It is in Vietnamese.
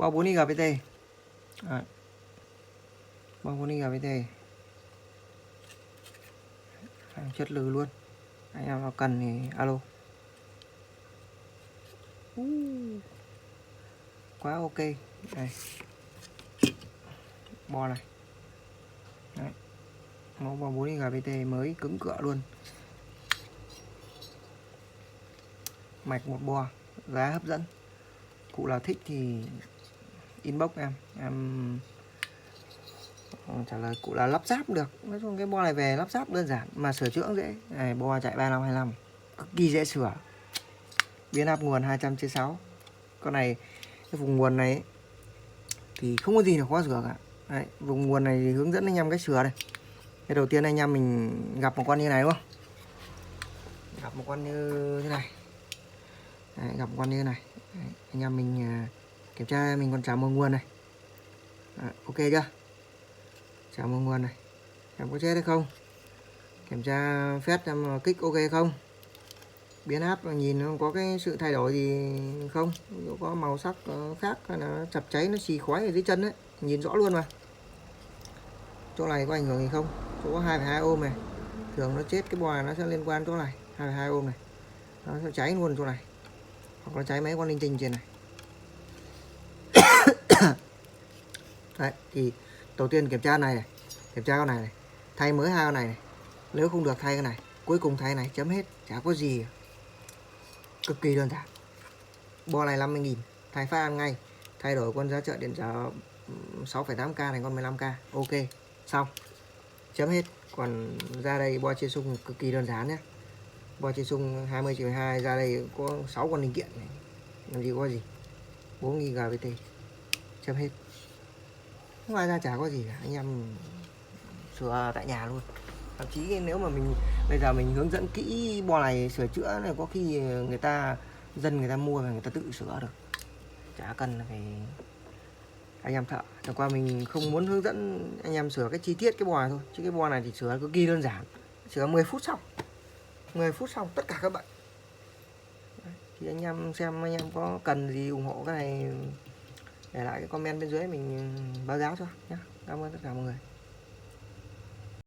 Bo 4 GPT. Đấy. Bo 4 GPT. Chất lừ luôn. Anh em nào cần thì alo. Quá ok. Đây. Bo này. Đấy. Mẫu bo 4 GPT mới cứng cựa luôn. Mạch một bo, giá hấp dẫn. Cụ nào thích thì inbox em trả lời cụ là lắp ráp được. Nói chung cái bo này về lắp ráp đơn giản mà sửa chữa cũng dễ. Này, bo chạy 3525, cực kỳ dễ sửa. Biến áp nguồn 200/6. Con này cái vùng nguồn này ấy, thì không có gì là khó sửa cả. Đấy, vùng nguồn này thì hướng dẫn anh em cách sửa đây. Cái đầu tiên anh em mình gặp một con như này đúng không? Gặp một con như thế này. Đấy, gặp một con như thế này. Đấy, anh em mình kiểm tra mình còn trả một nguồn này. Đấy, ok chưa? Trả một nguồn này. Em có chết hay không? Kiểm tra phép em kích ok không? Biến áp nhìn nó có cái sự thay đổi gì không? Có màu sắc khác hay là chập cháy nó xì khói ở dưới chân đấy, nhìn rõ luôn mà. Chỗ này có ảnh hưởng gì không? Chỗ có 2,2 ohm này. Thường nó chết cái bo này nó sẽ liên quan chỗ này, 2,2 ohm này. Nó sẽ cháy luôn chỗ này. Hoặc là cháy mấy con linh tinh trên này. Đấy, thì đầu tiên kiểm tra này, kiểm tra con này, thay mới hai con này. Nếu không được thay cái này, cuối cùng thay này, chấm hết, chả có gì. Cực kỳ đơn giản. Bo này 50.000, thay phát ăn ngay. Thay đổi con giá trợ điện trở 6,8k thành con 15k. Ok, xong. Chấm hết. Còn ra đây bo chia sung cực kỳ đơn giản nhé. Bo chia sung 20/2 ra đây có 6 con linh kiện này. Làm gì có gì. 4 GBT. Chấm hết. Ngoài ra chả có gì cả, anh em sửa tại nhà luôn. Thậm chí nếu mà mình bây giờ mình hướng dẫn kỹ bo này sửa chữa này, có khi dân người ta mua và người ta tự sửa được, chả cần phải anh em thợ. Chẳng qua mình không muốn hướng dẫn anh em sửa cái chi tiết cái bo này thôi, chứ cái bo này thì sửa cực kỳ đơn giản, sửa 10 phút xong, 10 phút xong tất cả các bệnh. Đấy, thì anh em xem anh em có cần gì ủng hộ cái này để lại cái comment bên dưới mình báo giá cho nhé. Cảm ơn tất cả mọi người.